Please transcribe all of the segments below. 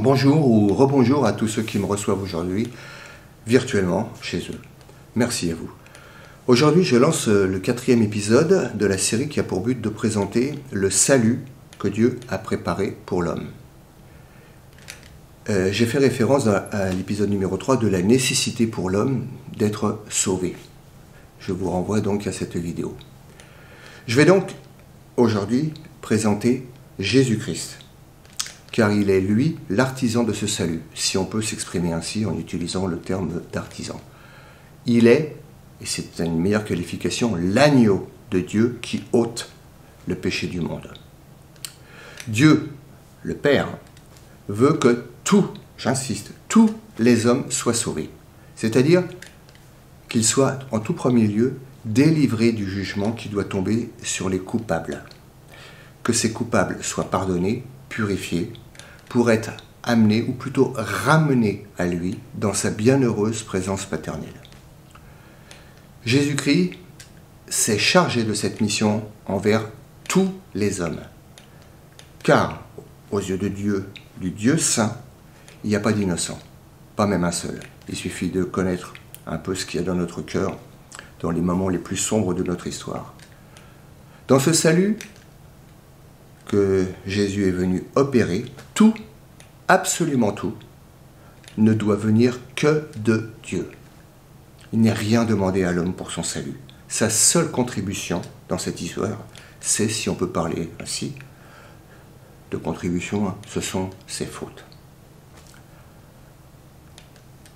Bonjour ou rebonjour à tous ceux qui me reçoivent aujourd'hui virtuellement chez eux. Merci à vous. Aujourd'hui, je lance le 4e épisode de la série qui a pour but de présenter le salut que Dieu a préparé pour l'homme. J'ai fait référence à l'épisode numéro 3 de la nécessité pour l'homme d'être sauvé. Je vous renvoie donc à cette vidéo. Je vais donc aujourd'hui présenter Jésus-Christ, car il est lui l'artisan de ce salut, si on peut s'exprimer ainsi en utilisant le terme d'artisan. Il est, et c'est une meilleure qualification, l'agneau de Dieu qui ôte le péché du monde. Dieu, le Père, veut que j'insiste, tous les hommes soient sauvés, c'est-à-dire qu'ils soient en tout premier lieu délivrés du jugement qui doit tomber sur les coupables, que ces coupables soient pardonnés, purifiés, pour être amenés, ou plutôt ramenés à lui, dans sa bienheureuse présence paternelle. Jésus-Christ s'est chargé de cette mission envers tous les hommes, car, aux yeux de Dieu, du Dieu saint, il n'y a pas d'innocent, pas même un seul. Il suffit de connaître un peu ce qu'il y a dans notre cœur, dans les moments les plus sombres de notre histoire. Dans ce salut que Jésus est venu opérer, tout, absolument tout, ne doit venir que de Dieu. Il n'est rien demandé à l'homme pour son salut. Sa seule contribution dans cette histoire, c'est, si on peut parler ainsi, de contribution, ce sont ses fautes.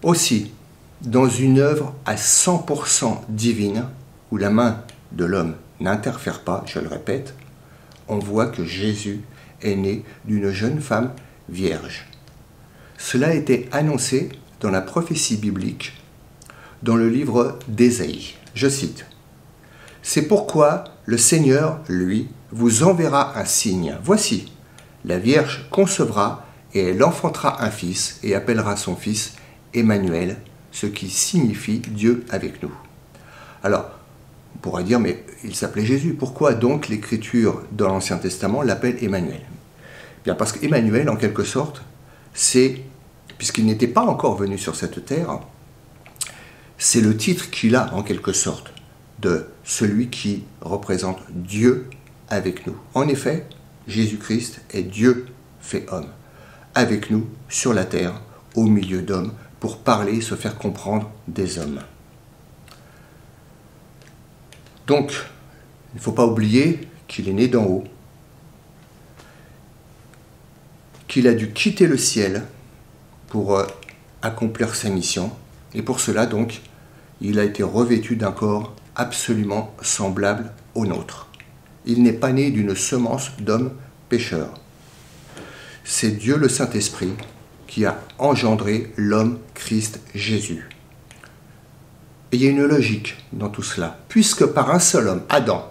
Aussi, dans une œuvre à 100% divine, où la main de l'homme n'interfère pas, je le répète, on voit que Jésus est né d'une jeune femme vierge. Cela a été annoncé dans la prophétie biblique, dans le livre d'Ésaïe. Je cite, « C'est pourquoi le Seigneur, lui, vous enverra un signe. Voici, la Vierge concevra et elle enfantera un fils et appellera son fils Emmanuel, ce qui signifie Dieu avec nous. » Alors, on pourrait dire, mais il s'appelait Jésus. Pourquoi donc l'Écriture dans l'Ancien Testament l'appelle Emmanuel? Bien parce qu'Emmanuel, en quelque sorte, c'est, puisqu'il n'était pas encore venu sur cette terre, c'est le titre qu'il a, en quelque sorte, de celui qui représente Dieu avec nous. En effet, Jésus-Christ est Dieu fait homme, avec nous, sur la terre, au milieu d'hommes, pour parler et se faire comprendre des hommes. Donc, il ne faut pas oublier qu'il est né d'en haut, qu'il a dû quitter le ciel pour accomplir sa mission, et pour cela, donc, il a été revêtu d'un corps absolument semblable au nôtre. Il n'est pas né d'une semence d'homme pécheur. C'est Dieu le Saint-Esprit qui a engendré l'homme Christ Jésus. Et il y a une logique dans tout cela. Puisque par un seul homme, Adam,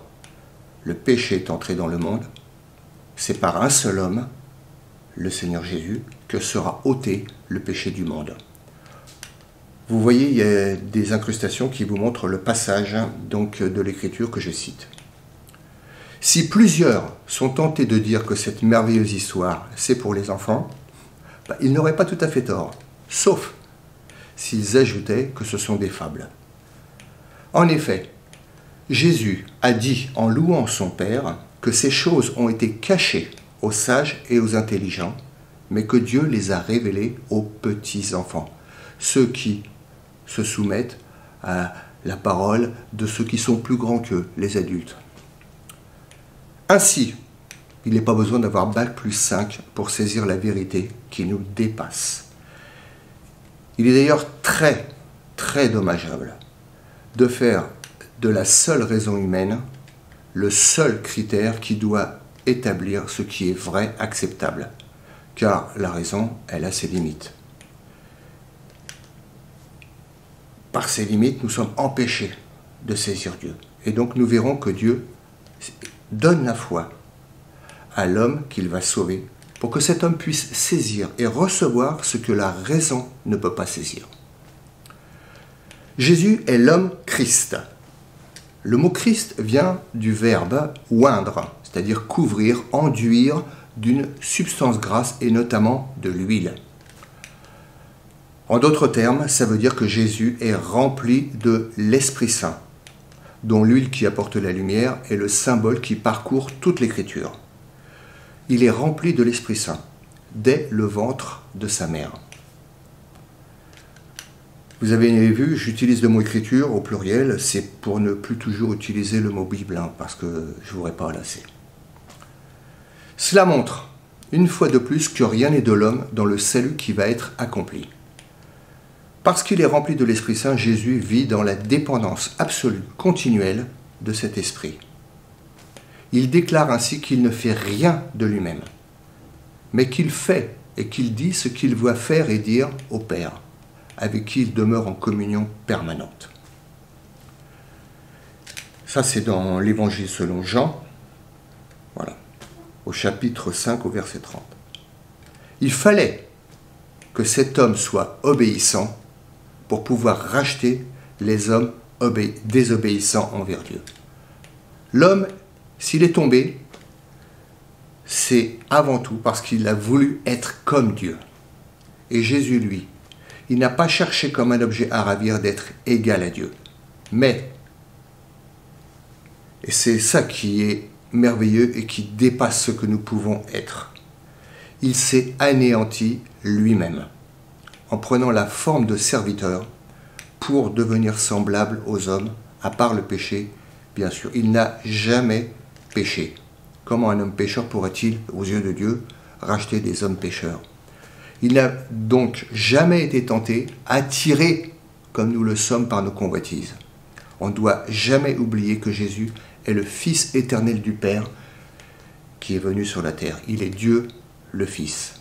le péché est entré dans le monde, c'est par un seul homme, le Seigneur Jésus, que sera ôté le péché du monde. Vous voyez, il y a des incrustations qui vous montrent le passage donc, de l'Écriture que je cite. Si plusieurs sont tentés de dire que cette merveilleuse histoire, c'est pour les enfants, ils n'auraient pas tout à fait tort, sauf s'ils ajoutaient que ce sont des fables. En effet, Jésus a dit en louant son Père que ces choses ont été cachées aux sages et aux intelligents, mais que Dieu les a révélées aux petits-enfants, ceux qui se soumettent à la parole de ceux qui sont plus grands qu'eux, les adultes. Ainsi, il n'est pas besoin d'avoir Bac plus 5 pour saisir la vérité qui nous dépasse. Il est d'ailleurs très, très dommageable de faire de la seule raison humaine le seul critère qui doit établir ce qui est vrai, acceptable. Car la raison, elle a ses limites. Par ces limites, nous sommes empêchés de saisir Dieu. Et donc nous verrons que Dieu donne la foi à l'homme qu'il va sauver, pour que cet homme puisse saisir et recevoir ce que la raison ne peut pas saisir. Jésus est l'homme Christ. Le mot Christ vient du verbe oindre, c'est-à-dire couvrir, enduire d'une substance grasse et notamment de l'huile. En d'autres termes, ça veut dire que Jésus est rempli de l'Esprit Saint, dont l'huile qui apporte la lumière est le symbole qui parcourt toute l'Écriture. Il est rempli de l'Esprit Saint dès le ventre de sa mère. Vous avez vu, j'utilise le mot écriture au pluriel, c'est pour ne plus toujours utiliser le mot Bible, parce que je ne voudrais pas lasser. Cela montre, une fois de plus, que rien n'est de l'homme dans le salut qui va être accompli. Parce qu'il est rempli de l'Esprit Saint, Jésus vit dans la dépendance absolue, continuelle de cet Esprit. Il déclare ainsi qu'il ne fait rien de lui-même, mais qu'il fait et qu'il dit ce qu'il voit faire et dire au Père, avec qui il demeure en communion permanente. Ça, c'est dans l'Évangile selon Jean, voilà, au chapitre 5, au verset 30. Il fallait que cet homme soit obéissant pour pouvoir racheter les hommes désobéissants envers Dieu. L'homme, s'il est tombé, c'est avant tout parce qu'il a voulu être comme Dieu. Et Jésus, lui, il n'a pas cherché comme un objet à ravir d'être égal à Dieu. Mais, et c'est ça qui est merveilleux et qui dépasse ce que nous pouvons être, il s'est anéanti lui-même, en prenant la forme de serviteur pour devenir semblable aux hommes, à part le péché, bien sûr. Il n'a jamais péché. Comment un homme pécheur pourrait-il, aux yeux de Dieu, racheter des hommes pécheurs? Il n'a donc jamais été tenté, attiré comme nous le sommes par nos convoitises. On ne doit jamais oublier que Jésus est le Fils éternel du Père qui est venu sur la terre. Il est Dieu le Fils.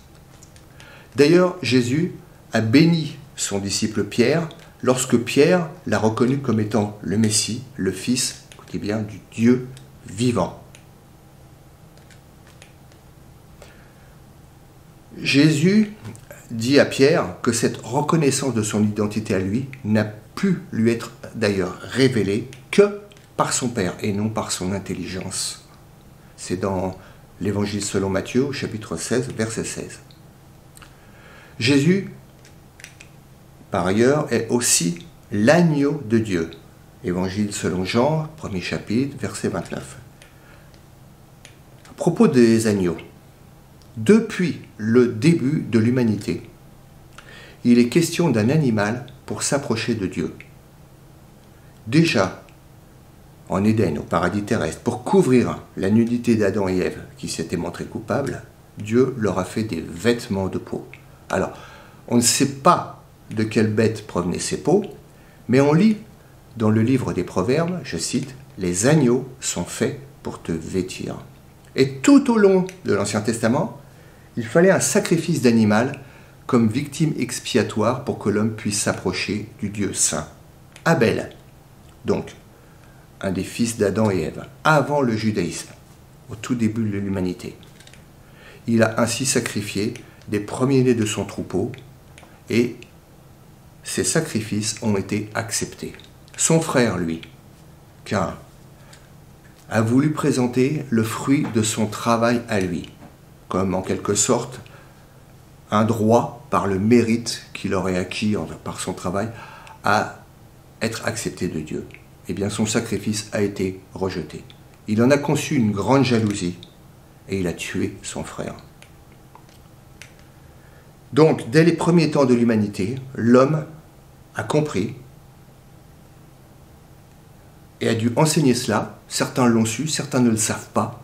D'ailleurs, Jésus a béni son disciple Pierre lorsque Pierre l'a reconnu comme étant le Messie, le Fils, écoutez bien, du Dieu vivant. Jésus dit à Pierre que cette reconnaissance de son identité à lui n'a pu lui être d'ailleurs révélée que par son Père et non par son intelligence. C'est dans l'Évangile selon Matthieu, au chapitre 16, verset 16. Jésus, par ailleurs, est aussi l'agneau de Dieu. Évangile selon Jean, premier chapitre, verset 29. À propos des agneaux, depuis le début de l'humanité, il est question d'un animal pour s'approcher de Dieu. Déjà, en Éden, au paradis terrestre, pour couvrir la nudité d'Adam et Ève, qui s'étaient montrés coupables, Dieu leur a fait des vêtements de peau. Alors, on ne sait pas de quelle bête provenaient ces peaux, mais on lit dans le livre des Proverbes, je cite, « Les agneaux sont faits pour te vêtir ». Et tout au long de l'Ancien Testament, il fallait un sacrifice d'animal comme victime expiatoire pour que l'homme puisse s'approcher du Dieu saint. Abel, donc, un des fils d'Adam et Ève, avant le judaïsme, au tout début de l'humanité. Il a ainsi sacrifié des premiers-nés de son troupeau et ces sacrifices ont été acceptés. Son frère, lui, Caïn, a voulu présenter le fruit de son travail à lui, comme en quelque sorte un droit par le mérite qu'il aurait acquis par son travail à être accepté de Dieu. Eh bien, son sacrifice a été rejeté. Il en a conçu une grande jalousie et il a tué son frère. Donc, dès les premiers temps de l'humanité, l'homme a compris et a dû enseigner cela. Certains l'ont su, certains ne le savent pas.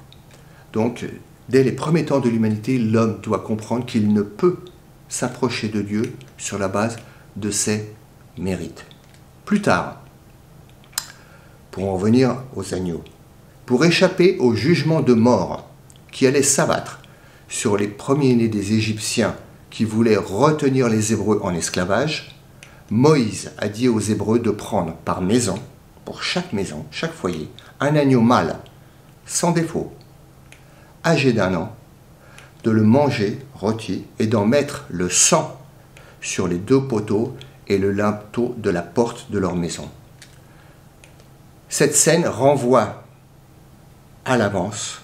Donc, dès les premiers temps de l'humanité, l'homme doit comprendre qu'il ne peut s'approcher de Dieu sur la base de ses mérites. Plus tard, pour en revenir aux agneaux, pour échapper au jugement de mort qui allait s'abattre sur les premiers-nés des Égyptiens qui voulaient retenir les Hébreux en esclavage, Moïse a dit aux Hébreux de prendre par maison, pour chaque maison, chaque foyer, un agneau mâle, sans défaut, âgé d'1 an, de le manger rôti et d'en mettre le sang sur les 2 poteaux et le linteau de la porte de leur maison. Cette scène renvoie à l'avance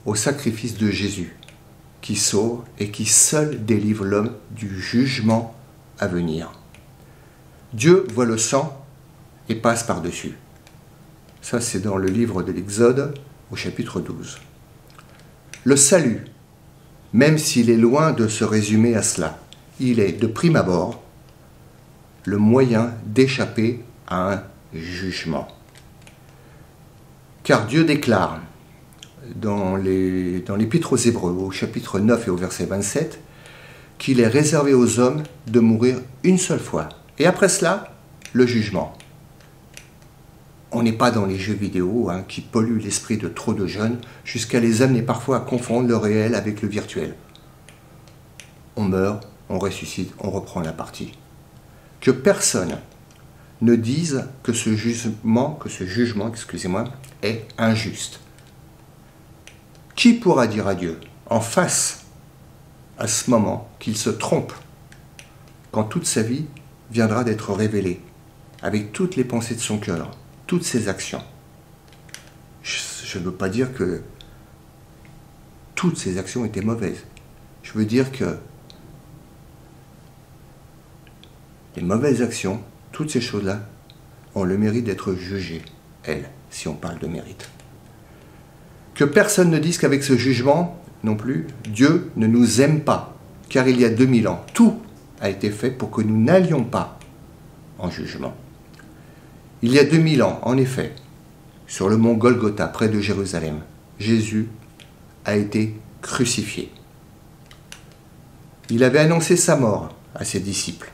au sacrifice de Jésus, qui sauve et qui seul délivre l'homme du jugement à venir. Dieu voit le sang et passe par-dessus. Ça, c'est dans le livre de l'Exode, au chapitre 12. Le salut, même s'il est loin de se résumer à cela, il est, de prime abord, le moyen d'échapper à un jugement. Car Dieu déclare dans l'Épître aux Hébreux, au chapitre 9 et au verset 27, qu'il est réservé aux hommes de mourir une seule fois. Et après cela, le jugement. On n'est pas dans les jeux vidéo qui polluent l'esprit de trop de jeunes jusqu'à les amener parfois à confondre le réel avec le virtuel. On meurt, on ressuscite, on reprend la partie. Que personne ne dise que ce jugement, est injuste. Qui pourra dire à Dieu en face à ce moment qu'il se trompe quand toute sa vie viendra d'être révélée avec toutes les pensées de son cœur, toutes ses actions? Je ne veux pas dire que toutes ses actions étaient mauvaises. Je veux dire que les mauvaises actions, toutes ces choses-là, ont le mérite d'être jugées, elles, si on parle de mérite. Que personne ne dise qu'avec ce jugement, non plus, Dieu ne nous aime pas, car il y a 2000 ans, tout a été fait pour que nous n'allions pas en jugement. Il y a 2000 ans, en effet, sur le mont Golgotha, près de Jérusalem, Jésus a été crucifié. Il avait annoncé sa mort à ses disciples.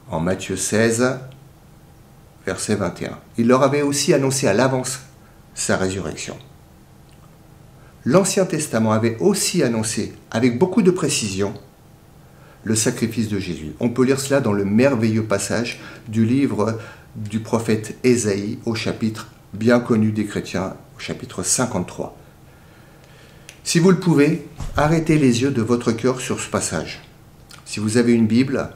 En Matthieu 16, verset 21. Il leur avait aussi annoncé à l'avance sa résurrection. L'Ancien Testament avait aussi annoncé, avec beaucoup de précision, le sacrifice de Jésus. On peut lire cela dans le merveilleux passage du livre du prophète Ésaïe, au chapitre bien connu des chrétiens, au chapitre 53. Si vous le pouvez, arrêtez les yeux de votre cœur sur ce passage. Si vous avez une Bible,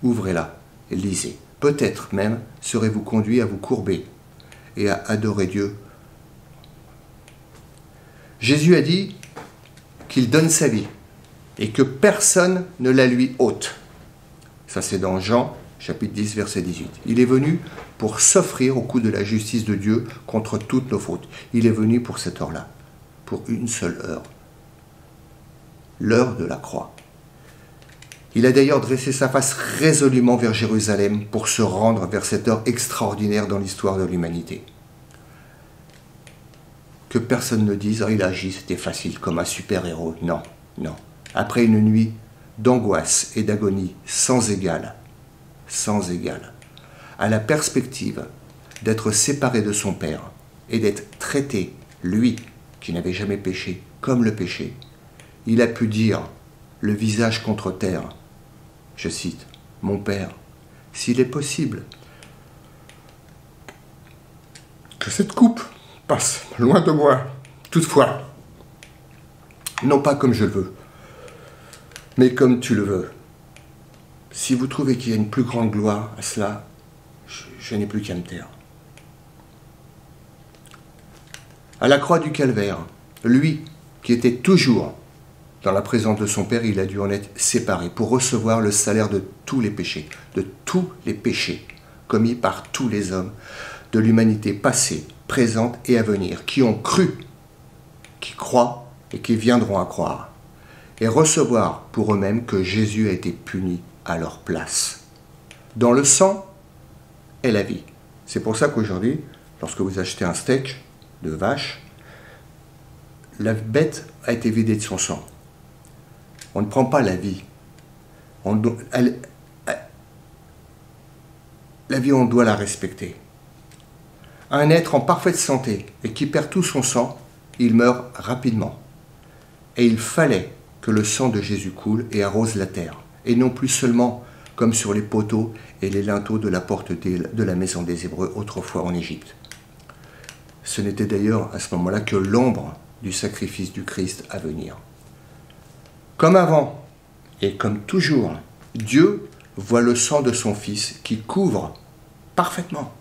ouvrez-la et lisez. Peut-être même serez-vous conduit à vous courber et à adorer Dieu. Jésus a dit qu'il donne sa vie et que personne ne la lui ôte. Ça, c'est dans Jean, chapitre 10, verset 18. Il est venu pour s'offrir au coup de la justice de Dieu contre toutes nos fautes. Il est venu pour cette heure-là, pour une seule heure. L'heure de la croix. Il a d'ailleurs dressé sa face résolument vers Jérusalem pour se rendre vers cette heure extraordinaire dans l'histoire de l'humanité. Que personne ne dise « il agit, c'était facile, comme un super-héros ». Non, non. Après une nuit d'angoisse et d'agonie sans égale, à la perspective d'être séparé de son Père et d'être traité, lui, qui n'avait jamais péché, comme le péché, il a pu dire, le visage contre terre, je cite, « Mon Père, s'il est possible que cette coupe passe loin de moi, toutefois, non pas comme je le veux, mais comme tu le veux. Si vous trouvez qu'il y a une plus grande gloire à cela, je n'ai plus qu'à me taire. » À la croix du Calvaire, lui, qui était toujours dans la présence de son Père, il a dû en être séparé pour recevoir le salaire de tous les péchés commis par tous les hommes de l'humanité passée, présente et à venir, qui ont cru, qui croient et qui viendront à croire, et recevoir pour eux-mêmes que Jésus a été puni à leur place. Dans le sang est la vie. C'est pour ça qu'aujourd'hui, lorsque vous achetez un steak de vache, la bête a été vidée de son sang. On ne prend pas la vie. La vie, on doit la respecter. Un être en parfaite santé et qui perd tout son sang, il meurt rapidement. Et il fallait que le sang de Jésus coule et arrose la terre, et non plus seulement comme sur les poteaux et les linteaux de la porte de la maison des Hébreux autrefois en Égypte. Ce n'était d'ailleurs à ce moment-là que l'ombre du sacrifice du Christ à venir. Comme avant et comme toujours, Dieu voit le sang de son Fils qui couvre parfaitement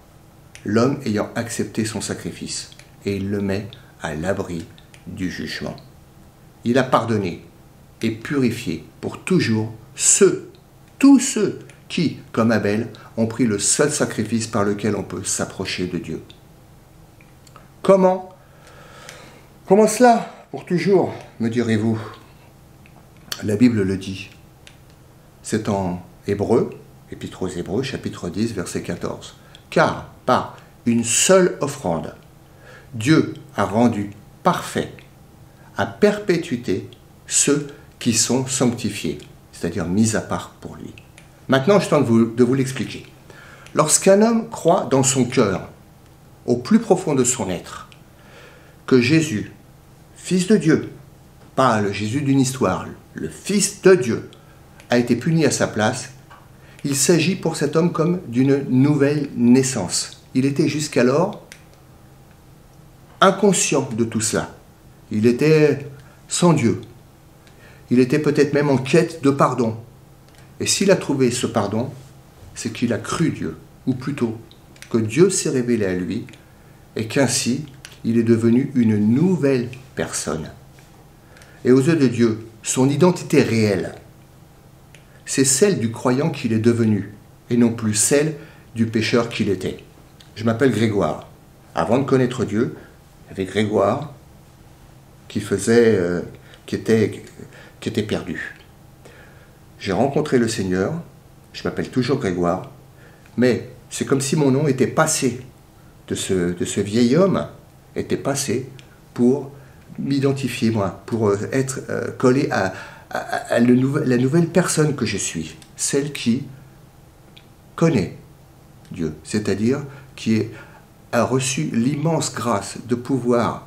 l'homme ayant accepté son sacrifice, et il le met à l'abri du jugement. Il a pardonné et purifié pour toujours tous ceux qui, comme Abel, ont pris le seul sacrifice par lequel on peut s'approcher de Dieu. Comment cela, pour toujours, me direz-vous? La Bible le dit. C'est en Hébreux, Épître aux Hébreux, chapitre 10, verset 14. Car par une seule offrande, Dieu a rendu parfait à perpétuité ceux qui sont sanctifiés, c'est-à-dire mis à part pour lui. Maintenant, je tente de vous l'expliquer. Lorsqu'un homme croit dans son cœur, au plus profond de son être, que Jésus, Fils de Dieu, pas le Jésus d'une histoire, le Fils de Dieu, a été puni à sa place, il s'agit pour cet homme comme d'une nouvelle naissance. Il était jusqu'alors inconscient de tout cela. Il était sans Dieu. Il était peut-être même en quête de pardon. Et s'il a trouvé ce pardon, c'est qu'il a cru Dieu, ou plutôt que Dieu s'est révélé à lui, et qu'ainsi il est devenu une nouvelle personne. Et aux yeux de Dieu, son identité réelle, c'est celle du croyant qu'il est devenu, et non plus celle du pécheur qu'il était. Je m'appelle Grégoire. Avant de connaître Dieu, il y avait Grégoire qui était perdu. J'ai rencontré le Seigneur, je m'appelle toujours Grégoire, mais c'est comme si mon nom était passé de ce vieil homme, était passé pour m'identifier moi, pour être collé à la nouvelle personne que je suis, celle qui connaît Dieu, c'est-à-dire qui a reçu l'immense grâce de pouvoir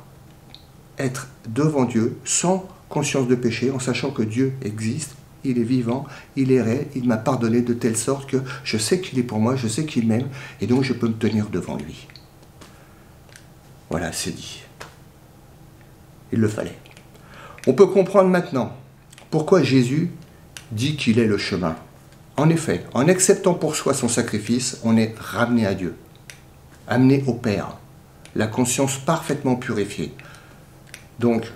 être devant Dieu sans conscience de péché, en sachant que Dieu existe, il est vivant, il est réel, il m'a pardonné de telle sorte que je sais qu'il est pour moi, je sais qu'il m'aime, et donc je peux me tenir devant lui. Voilà, c'est dit. Il le fallait. On peut comprendre maintenant pourquoi Jésus dit qu'il est le chemin. En effet, en acceptant pour soi son sacrifice, on est ramené à Dieu, amené au Père, la conscience parfaitement purifiée. Donc,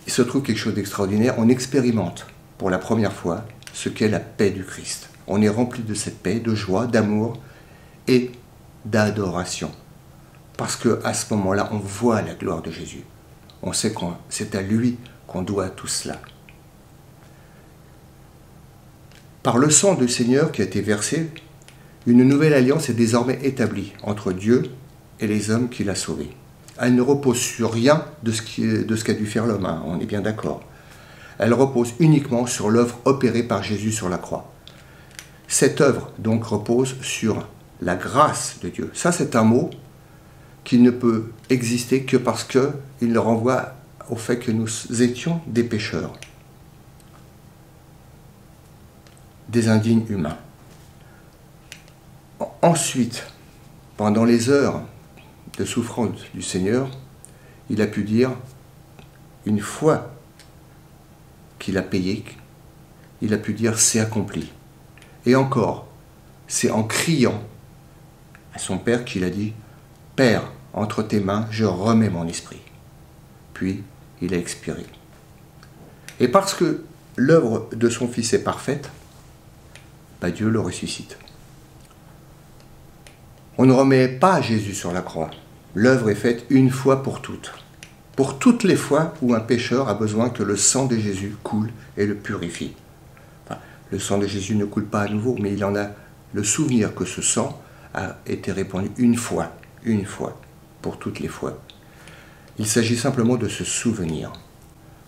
il se trouve quelque chose d'extraordinaire, on expérimente pour la première fois ce qu'est la paix du Christ. On est rempli de cette paix, de joie, d'amour et d'adoration. Parce qu'à ce moment-là, on voit la gloire de Jésus. On sait que c'est à lui qu'on doit tout cela. Par le sang du Seigneur qui a été versé, une nouvelle alliance est désormais établie entre Dieu et les hommes qu'il a sauvés. Elle ne repose sur rien de ce qu'a dû faire l'homme, hein, on est bien d'accord. Elle repose uniquement sur l'œuvre opérée par Jésus sur la croix. Cette œuvre, donc, repose sur la grâce de Dieu. Ça, c'est un mot qui ne peut exister que parce qu'il le renvoie au fait que nous étions des pécheurs, des indignes humains. Ensuite, pendant les heures de souffrance du Seigneur, il a pu dire, une fois qu'il a payé, il a pu dire c'est accompli. Et encore, c'est en criant à son Père qu'il a dit, Père, entre tes mains, je remets mon esprit. Puis, il a expiré. Et parce que l'œuvre de son Fils est parfaite, Dieu le ressuscite. On ne remet pas Jésus sur la croix. L'œuvre est faite une fois pour toutes les fois où un pécheur a besoin que le sang de Jésus coule et le purifie. Enfin, le sang de Jésus ne coule pas à nouveau, mais il en a le souvenir que ce sang a été répandu une fois, pour toutes les fois. Il s'agit simplement de se souvenir.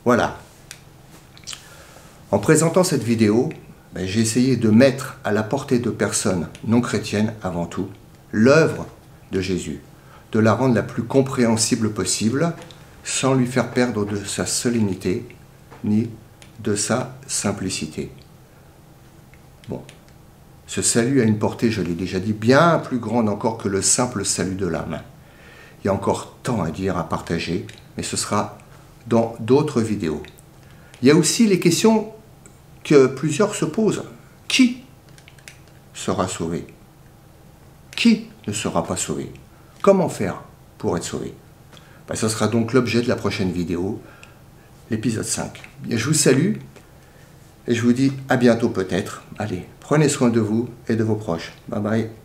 Voilà. En présentant cette vidéo, j'ai essayé de mettre à la portée de personnes non chrétiennes avant tout l'œuvre de Jésus, de la rendre la plus compréhensible possible, sans lui faire perdre de sa solennité, ni de sa simplicité. Bon, ce salut a une portée, je l'ai déjà dit, bien plus grande encore que le simple salut de l'âme. Il y a encore tant à dire, à partager, mais ce sera dans d'autres vidéos. Il y a aussi les questions que plusieurs se posent. Qui sera sauvé? Qui ne sera pas sauvé? Comment faire pour être sauvé? Ce sera donc l'objet de la prochaine vidéo, l'épisode 5. Et je vous salue et je vous dis à bientôt peut-être. Allez, prenez soin de vous et de vos proches. Bye bye.